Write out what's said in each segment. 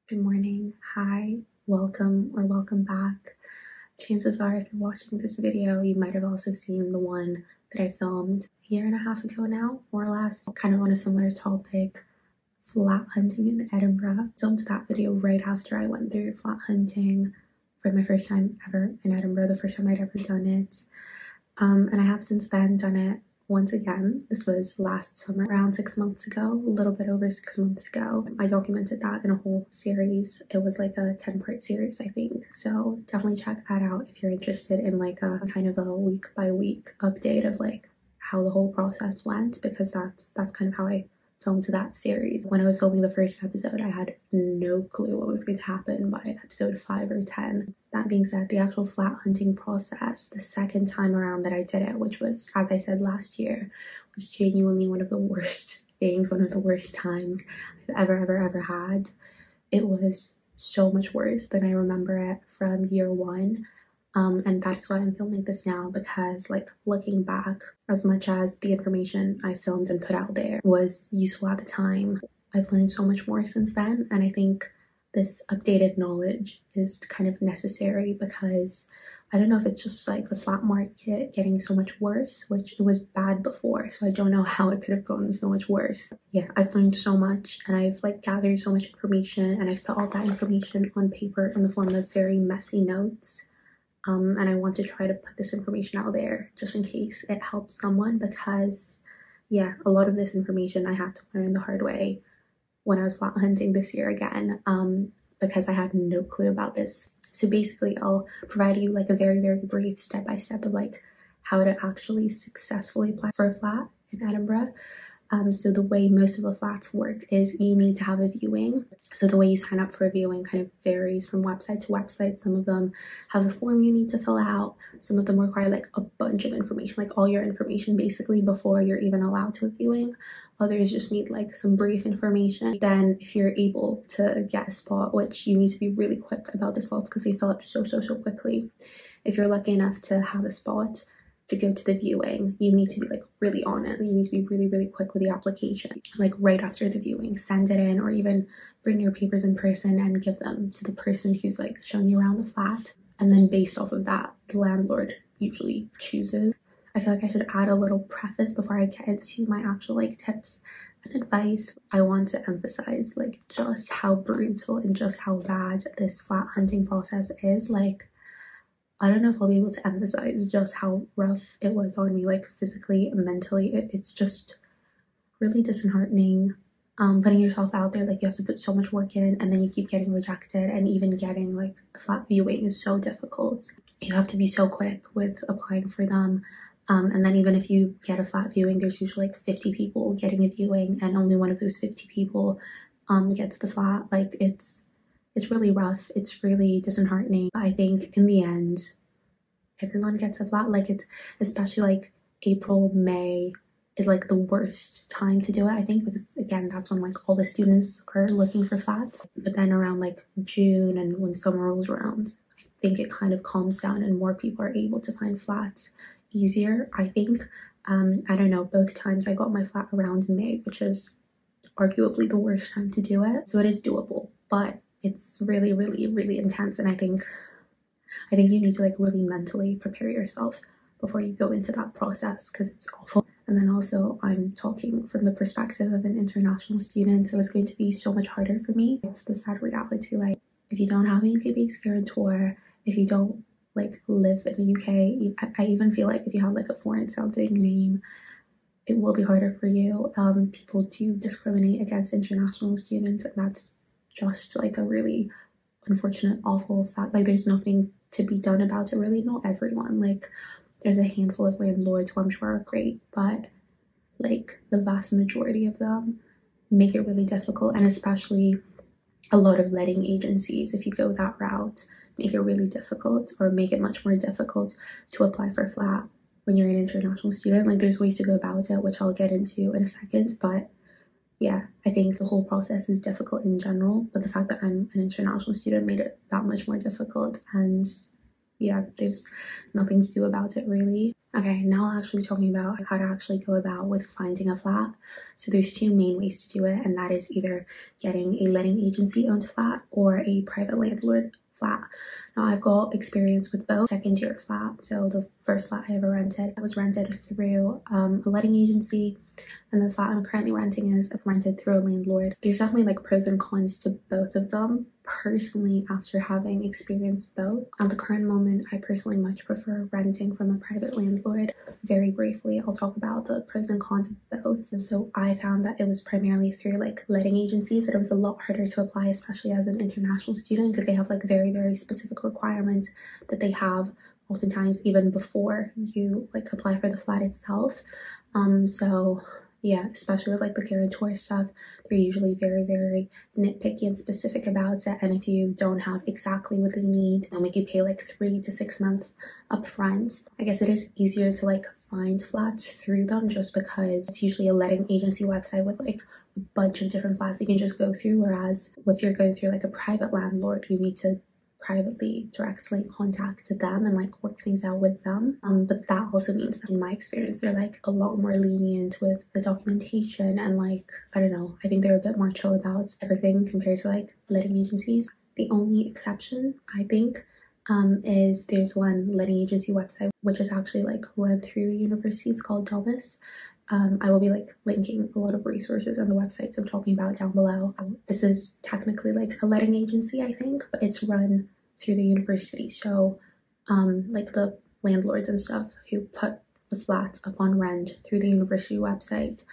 Good morning, hi, welcome or welcome back. Chances are if you're watching this video, you might have also seen the one that I filmed a year and a half ago now, more or less, kind of on a similar topic, flat hunting in Edinburgh. I filmed that video right after I went through flat hunting for my first time ever in Edinburgh, the first time I'd ever done it. And I have since then done it once again. This was last summer, around 6 months ago, a little bit over 6 months ago. I documented that in a whole series. It was like a 10-part series, I think. So definitely check that out if you're interested in like a kind of a week by week update of like how the whole process went, because that's kind of how I filmed that series. When I was filming the first episode, I had no clue what was going to happen by episode 5 or 10. That being said, the actual flat hunting process, the second time around that I did it, which was, as I said last year, was genuinely one of the worst things, one of the worst times I've ever had. It was so much worse than I remember it from year one. And that's why I'm filming this now, because like looking back, as much as the information I filmed and put out there was useful at the time, I've learned so much more since then. And I think this updated knowledge is kind of necessary, because I don't know if it's just like the flat market getting so much worse, which it was bad before, so I don't know how it could have gone so much worse. Yeah, I've learned so much and I've like gathered so much information, and I've put all that information on paper in the form of very messy notes. And I want to try to put this information out there just in case it helps someone, because yeah, a lot of this information I had to learn the hard way when I was flat hunting this year again, because I had no clue about this. So basically I'll provide you like a very brief step-by-step of like how to actually successfully apply for a flat in Edinburgh. So the way most of the flats work is you need to have a viewing. So the way you sign up for a viewing kind of varies from website to website. Some of them have a form you need to fill out. Some of them require like a bunch of information, like all your information basically before you're even allowed to a viewing. Others just need like some brief information. Then if you're able to get a spot, which you need to be really quick about the slots because they fill up so quickly. If you're lucky enough to have a spot to go to the viewing, you need to be like really on it. You need to be really quick with the application. Like right after the viewing, send it in, or even bring your papers in person and give them to the person who's like showing you around the flat. And then based off of that, the landlord usually chooses. I feel like I should add a little preface before I get into my actual like tips and advice. I want to emphasize like just how brutal and just how bad this flat hunting process is. Like, I don't know if I'll be able to emphasize just how rough it was on me, like physically and mentally. It's just really disheartening. Putting yourself out there, like you have to put so much work in, and then you keep getting rejected, and even getting like a flat viewing is so difficult. You have to be so quick with applying for them. And then even if you get a flat viewing, there's usually like 50 people getting a viewing, and only one of those 50 people gets the flat. Like it's really rough. It's really disheartening. I think in the end, everyone gets a flat. Like it's especially like April, May is like the worst time to do it, I think, because again, that's when like all the students are looking for flats. But then around like June and when summer rolls around, I think it kind of calms down and more people are able to find flats easier, I think. I don't know, both times I got my flat around May, which is arguably the worst time to do it. So it is doable, but it's really intense, and I think you need to like really mentally prepare yourself before you go into that process, because it's awful. And then also I'm talking from the perspective of an international student, so it's going to be so much harder for me. It's the sad reality, like if you don't have a UK-based guarantor, if you don't like live in the UK, I even feel like if you have like a foreign sounding name, it will be harder for you. People do discriminate against international students, and that's just like a really unfortunate, awful fact. Like there's nothing to be done about it, really. Not everyone, like there's a handful of landlords who I'm sure are great, but like the vast majority of them make it really difficult. And especially a lot of letting agencies, if you go that route, make it really difficult, or make it much more difficult to apply for a flat when you're an international student. Like there's ways to go about it, which I'll get into in a second, but yeah, I think the whole process is difficult in general, but the fact that I'm an international student made it that much more difficult. And yeah, there's nothing to do about it really. Okay, now I'll actually be talking about how to actually go about with finding a flat. So there's two main ways to do it, and that is either getting a letting agency owned flat or a private landlord flat. Now I've got experience with both. Second year flat, so the first flat I ever rented, was rented through a letting agency, and the flat I'm currently renting is rented through a landlord. There's definitely like pros and cons to both of them. Personally, after having experienced both, at the current moment, I personally much prefer renting from a private landlord. Very briefly, I'll talk about the pros and cons of both. And so I found that it was primarily through like letting agencies that it was a lot harder to apply, especially as an international student, because they have like very specific requirements that they have oftentimes even before you like apply for the flat itself. So yeah, especially with like the guarantor stuff, they're usually very nitpicky and specific about it, and if you don't have exactly what they need, they'll make you pay like 3 to 6 months up front. I guess it is easier to like find flats through them just because it's usually a letting agency website with like a bunch of different flats you can just go through, whereas if you're going through like a private landlord, you need to privately directly contact them and like work things out with them. But that also means that in my experience they're like a lot more lenient with the documentation, and like I don't know, I think they're a bit more chill about everything compared to like letting agencies. The only exception I think is there's one letting agency website which is actually like run through a university. It's called Thomas. I will be like linking a lot of resources on the websites I'm talking about down below. This is technically like a letting agency, I think, but it's run through the university. So like the landlords and stuff who put the flats up on rent through the university website,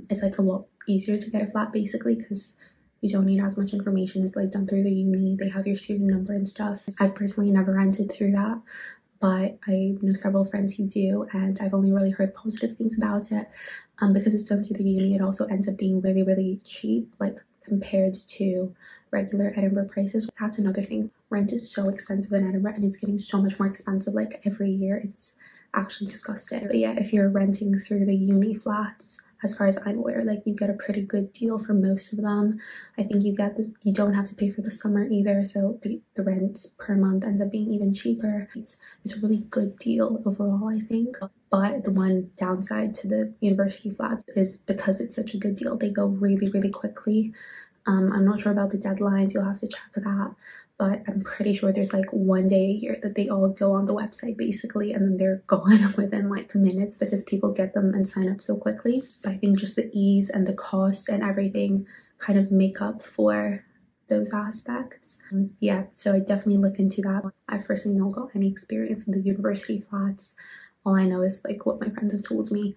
it's like a lot easier to get a flat basically because you don't need as much information. It's like done through the uni. They have your student number and stuff. I've personally never rented through that, but I know several friends who do, and I've only really heard positive things about it. Because it's done through the uni, it also ends up being really cheap, like compared to regular Edinburgh prices. That's another thing. Rent is so expensive in Edinburgh, and it's getting so much more expensive like every year. It's actually disgusting. But yeah, if you're renting through the uni flats, as far as I'm aware, like you get a pretty good deal for most of them. I think you get this, you don't have to pay for the summer either, so the rent per month ends up being even cheaper. It's a really good deal overall, I think. But the one downside to the university flats is because it's such a good deal, they go really quickly. I'm not sure about the deadlines, you'll have to check that, but I'm pretty sure there's like one day a year that they all go on the website basically, and then they're gone within like minutes because people get them and sign up so quickly. But I think just the ease and the cost and everything kind of make up for those aspects. Yeah, so I definitely look into that. I personally don't got any experience with the university flats. All I know is like what my friends have told me,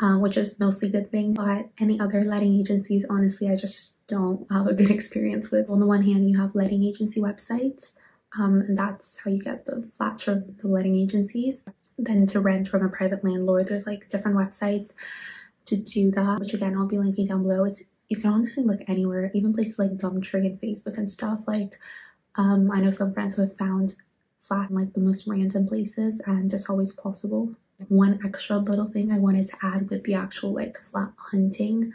which is mostly good thing. But any other letting agencies, honestly, I just don't have a good experience with. On the one hand, you have letting agency websites, and that's how you get the flats from the letting agencies. Then to rent from a private landlord, there's like different websites to do that, which again I'll be linking down below. You can honestly look anywhere, even places like Gumtree and Facebook and stuff. Like I know some friends who have found flat in like the most random places, and it's always possible. One extra little thing I wanted to add with the actual like flat hunting,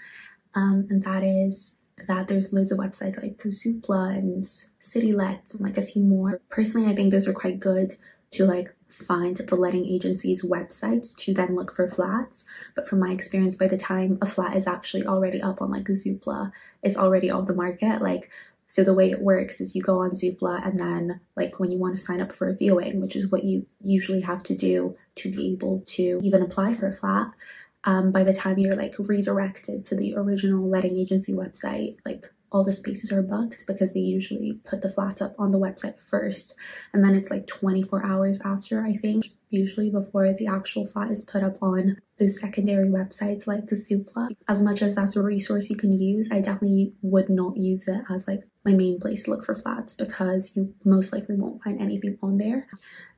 and that is that there's loads of websites like Zoopla and CityLets and like a few more. Personally, I think those are quite good to like find the letting agency's websites to then look for flats. But from my experience, by the time a flat is actually already up on like Zoopla, it's already off the market. Like, so the way it works is you go on Zoopla, and then like when you want to sign up for a viewing, which is what you usually have to do to be able to even apply for a flat, by the time you're like redirected to the original letting agency website, like all the spaces are booked because they usually put the flats up on the website first, and then it's like 24 hours after, I think, usually before the actual flat is put up on those secondary websites like Zoopla. As much as that's a resource you can use, I definitely would not use it as like my main place to look for flats because you most likely won't find anything on there.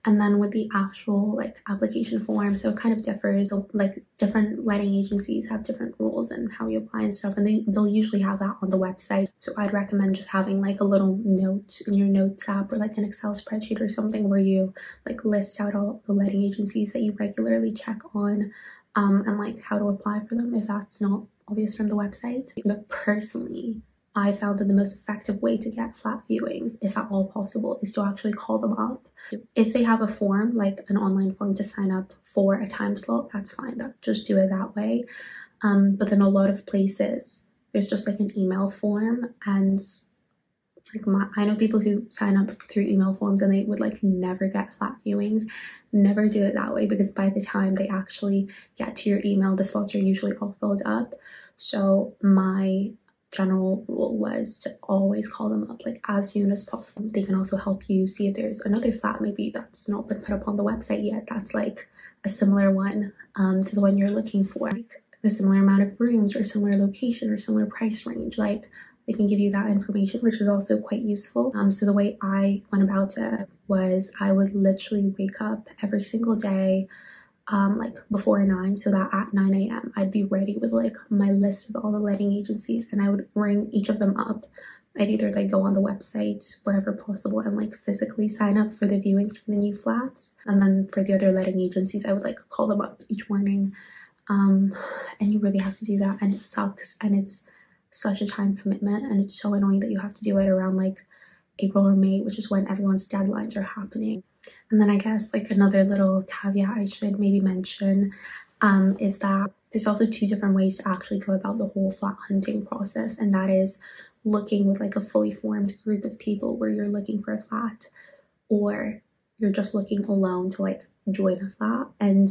And then with the actual like application form, so it kind of differs. So, like different letting agencies have different rules and how you apply and stuff, and they'll usually have that on the website. So I'd recommend just having like a little note in your notes app or like an Excel spreadsheet or something where you like list out all the letting agencies that you regularly check on, and like how to apply for them if that's not obvious from the website. But personally, I found that the most effective way to get flat viewings, if at all possible, is to actually call them up. If they have a form, like an online form to sign up for a time slot, that's fine. Just do it that way. But then a lot of places, there's just like an email form, and like I know people who sign up through email forms and they would like never get flat viewings. Never do it that way, because by the time they actually get to your email, the slots are usually all filled up. So my general rule was to always call them up like as soon as possible. They can also help you see if there's another flat maybe that's not been put up on the website yet, that's like a similar one to the one you're looking for, like the similar amount of rooms or similar location or similar price range. Like they can give you that information, which is also quite useful. So the way I went about it was I would literally wake up every single day like before 9, so that at 9 a.m. I'd be ready with like my list of all the letting agencies, and I would ring each of them up. I'd either like go on the website wherever possible and like physically sign up for the viewings for the new flats, and then for the other letting agencies I would like call them up each morning. And you really have to do that, and it sucks, and it's such a time commitment, and it's so annoying that you have to do it around like April or May, which is when everyone's deadlines are happening. And then I guess like another little caveat I should maybe mention is that there's also 2 different ways to actually go about the whole flat hunting process, and that is looking with like a fully formed group of people where you're looking for a flat, or you're just looking alone to like join a flat. And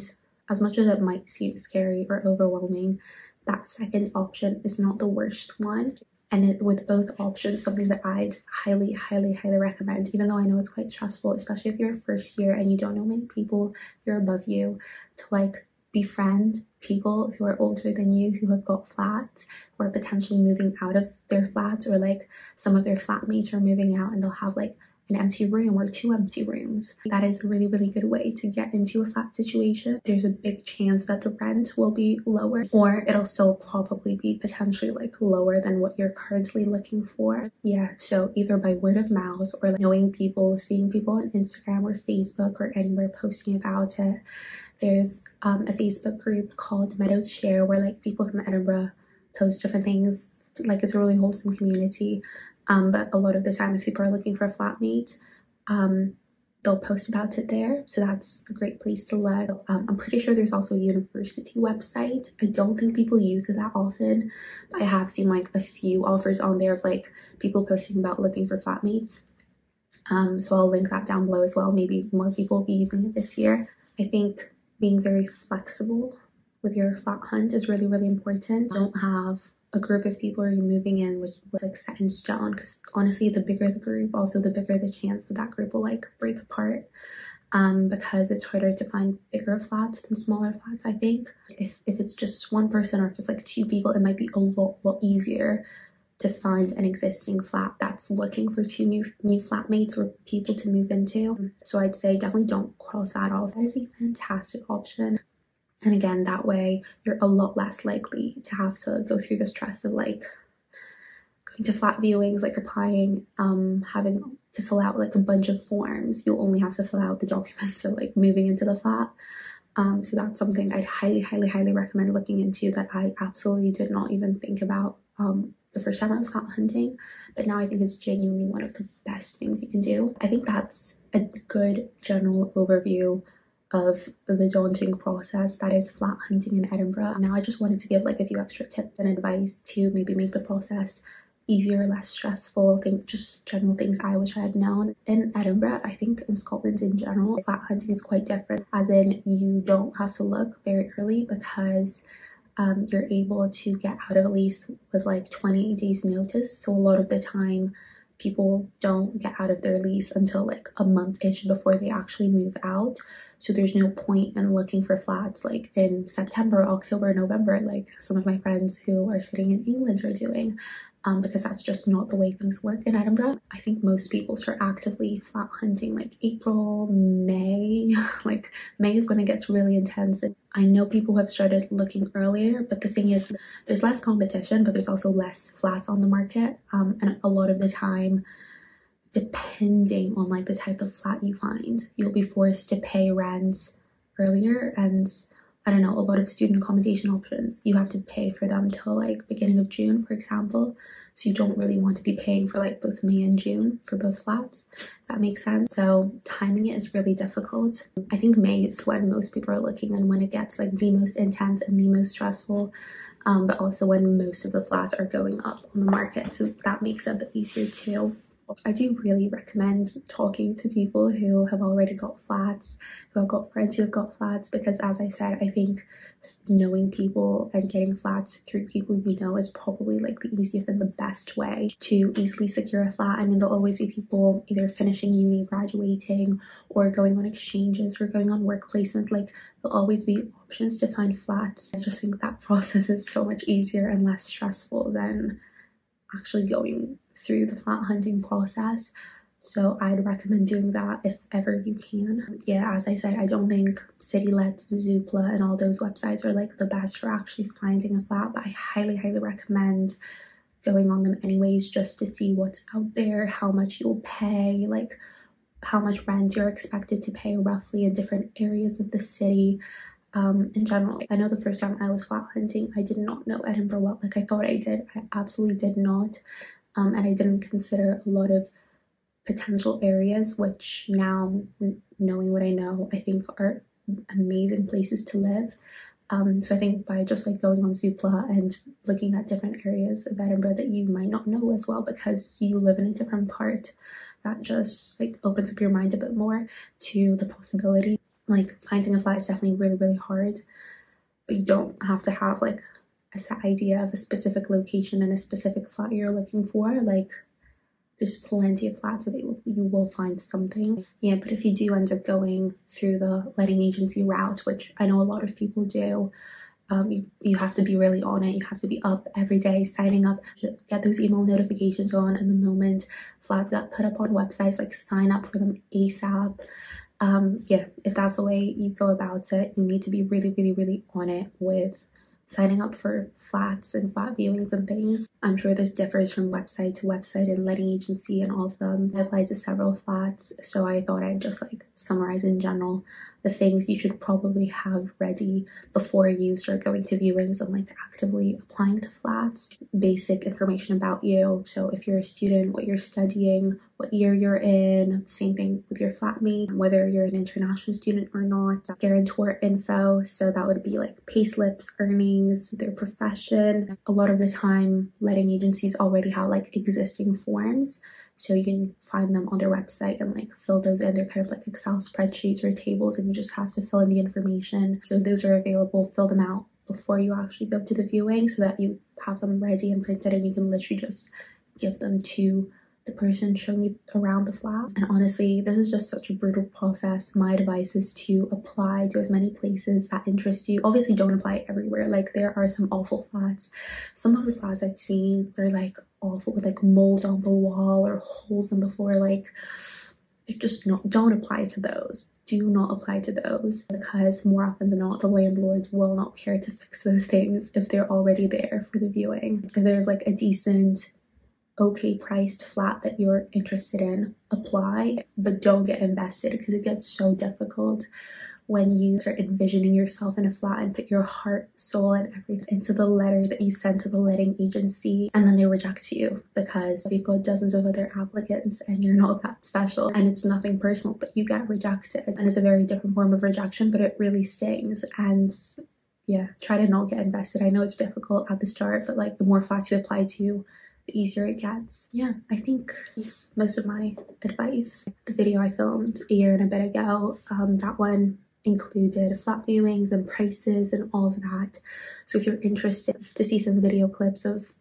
as much as it might seem scary or overwhelming, that second option is not the worst one. And with both options, something that I'd highly recommend, even though I know it's quite stressful, especially if you're first year and you don't know many people who are above you, to like befriend people who are older than you, who have got flats, who are potentially moving out of their flats, or like some of their flatmates are moving out and they'll have like an empty room or 2 empty rooms. That is a really good way to get into a flat situation. There's a big chance that the rent will be lower, or it'll still probably be potentially like lower than what you're currently looking for. Yeah, so either by word of mouth or like knowing people, seeing people on Instagram or Facebook or anywhere posting about it. There's a Facebook group called Meadows Share where like people from Edinburgh post different things. Like it's a really wholesome community. But a lot of the time, if people are looking for a flatmate, they'll post about it there. So that's a great place to look. I'm pretty sure there's also a university website. I don't think people use it that often, but I have seen like a few offers on there of like people posting about looking for flatmates. So I'll link that down below as well. Maybe more people will be using it this year. I think being very flexible with your flat hunt is really important. Don't have a group of people you're moving in which was like set in stone, because honestly the bigger the group, also the bigger the chance that that group will like break apart, because it's harder to find bigger flats than smaller flats. I think if it's just one person, or if it's like 2 people, it might be a lot easier to find an existing flat that's looking for 2 new flatmates or people to move into. So I'd say definitely don't cross that off. That is a fantastic option. And again, that way you're a lot less likely to have to go through the stress of like going to flat viewings, like applying, having to fill out like a bunch of forms. You'll only have to fill out the documents of like moving into the flat. So that's something I'd highly recommend looking into, that I absolutely did not even think about the first time I was flat hunting, but now I think it's genuinely one of the best things you can do. I think that's a good general overview of the daunting process that is flat hunting in Edinburgh. Now I just wanted to give like a few extra tips and advice to maybe make the process easier, less stressful. I think just general things I wish I had known. In Edinburgh, I think in Scotland in general, flat hunting is quite different, as in you don't have to look very early, because you're able to get out of a lease with like 28 days notice. So a lot of the time people don't get out of their lease until like a month-ish before they actually move out. So there's no point in looking for flats like in September, October, November, like some of my friends who are sitting in England are doing, because that's just not the way things work in Edinburgh. I think most people start actively flat hunting like April, May. Like May is when it gets really intense. And I know people have started looking earlier, but the thing is there's less competition, but there's also less flats on the market. And a lot of the time, depending on like the type of flat you find, you'll be forced to pay rent earlier. And I don't know, a lot of student accommodation options, you have to pay for them till like beginning of June, for example. so you don't really want to be paying for like both May and June for both flats. That makes sense. So timing it is really difficult. I think May is when most people are looking and when it gets like the most intense and the most stressful, but also when most of the flats are going up on the market, so that makes it a bit easier too. I do really recommend talking to people who have already got flats, who have got friends who have got flats, because as I said, I think knowing people and getting flats through people you know is probably like the easiest and the best way to easily secure a flat. I mean, there'll always be people either finishing uni, graduating, or going on exchanges or going on work placements. Like, there'll always be options to find flats. I just think that process is so much easier and less stressful than actually going through the flat hunting process. So I'd recommend doing that if ever you can. Yeah, as I said, I don't think CityLets, Zoopla, and all those websites are like the best for actually finding a flat, but I highly recommend going on them anyways, just to see what's out there, how much you'll pay, like how much rent you're expected to pay roughly in different areas of the city. In general, I know the first time I was flat hunting, I did not know Edinburgh well. Like, I thought I did. I absolutely did not. And I didn't consider a lot of potential areas, which now, knowing what I know, I think are amazing places to live. So I think by just like going on Zoopla and looking at different areas of Edinburgh that you might not know as well because you live in a different part, that just like opens up your mind a bit more to the possibility. Like, finding a flat is definitely really hard, but you don't have to have like a set idea of a specific location and a specific flat you're looking for. Like, there's plenty of flats available. You will find something. Yeah, but if you do end up going through the letting agency route, which I know a lot of people do, you have to be really on it. You have to be up every day, signing up, get those email notifications on, and the moment flats got put up on websites, like sign up for them ASAP. Yeah, if that's the way you go about it, you need to be really on it with signing up for flats and flat viewings and things. I'm sure this differs from website to website and letting agency and all of them. I applied to several flats, so I thought I'd just like summarize in general the things you should probably have ready before you start going to viewings and like actively applying to flats. Basic information about you. So if you're a student, what you're studying, what year you're in, same thing with your flatmate, whether you're an international student or not. Guarantor info, so that would be like payslips, earnings, their profession. A lot of the time letting agencies already have like existing forms, so you can find them on their website and like fill those in. They're kind of like Excel spreadsheets or tables, and you just have to fill in the information. So those are available. Fill them out before you actually go to the viewing so that you have them ready and printed, and you can literally just give them to the person showing you around the flat. And honestly, this is just such a brutal process. My advice is to apply to as many places that interest you. Obviously, don't apply everywhere. Like, there are some awful flats. Some of the flats I've seen, they're like awful with like mold on the wall or holes in the floor. Like, just don't apply to those. Do not apply to those, because more often than not, the landlords will not care to fix those things if they're already there for the viewing. If there's like a decent, okay priced flat that you're interested in, apply, but don't get invested, because it gets so difficult when you start envisioning yourself in a flat and put your heart, soul, and everything into the letter that you send to the letting agency, and then they reject you because you've got dozens of other applicants and you're not that special, and it's nothing personal, but you get rejected. And it's a very different form of rejection, but it really stings. And yeah, try to not get invested. I know it's difficult at the start, but like the more flats you apply to, the easier it gets. Yeah, I think that's most of my advice. The video I filmed a year and a bit ago, that one included flat viewings and prices and all of that. So if you're interested to see some video clips of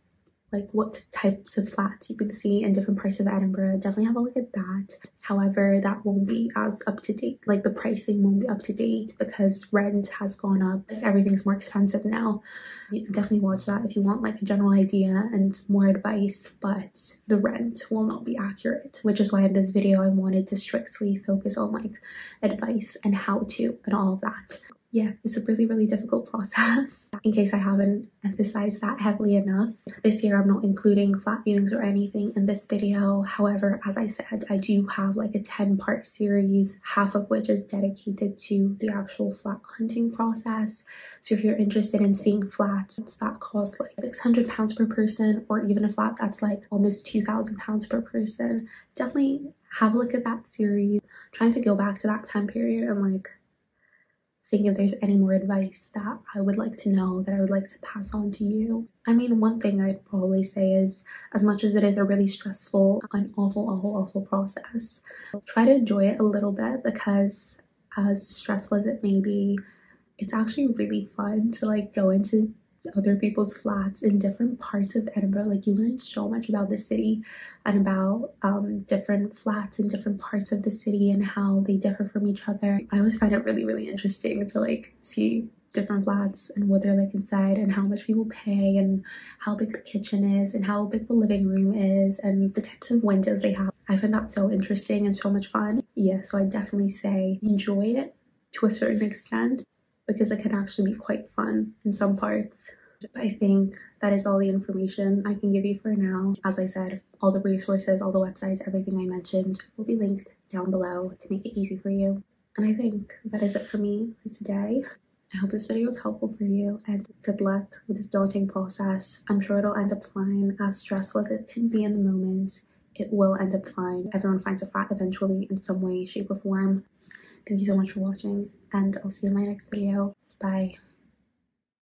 like what types of flats you can see in different parts of Edinburgh, definitely have a look at that. However, that won't be as up to date. Like, the pricing won't be up to date because rent has gone up. Like, everything's more expensive now. You can definitely watch that if you want like a general idea and more advice, but the rent will not be accurate, which is why in this video I wanted to strictly focus on like advice and how to and all of that. yeah, it's a really difficult process. In case I haven't emphasized that heavily enough, this year I'm not including flat viewings or anything in this video. However, as I said, I do have like a 10-part series, half of which is dedicated to the actual flat hunting process. So if you're interested in seeing flats that cost like £600 per person, or even a flat that's like almost £2,000 per person, definitely have a look at that series. I'm trying to go back to that time period and like think if there's any more advice that I would like to know, that I would like to pass on to you. I mean, one thing I'd probably say is, as much as it is a really stressful and awful process, try to enjoy it a little bit, because as stressful as it may be, it's actually really fun to like go into other people's flats in different parts of Edinburgh. Like, you learn so much about the city and about different flats in different parts of the city and how they differ from each other. I always find it really interesting to like see different flats and what they're like inside, and how much people pay, and how big the kitchen is, and how big the living room is, and the types of windows they have. I find that so interesting and so much fun. Yeah, so I definitely say enjoy it to a certain extent, because it can actually be quite fun in some parts. But I think that is all the information I can give you for now. As I said, all the resources, all the websites, everything I mentioned will be linked down below to make it easy for you. And I think that is it for me for today. I hope this video was helpful for you, and good luck with this daunting process. I'm sure it'll end up fine. As stressful as it can be in the moment, it will end up fine. Everyone finds a flat eventually in some way, shape, or form. Thank you so much for watching, and I'll see you in my next video. Bye.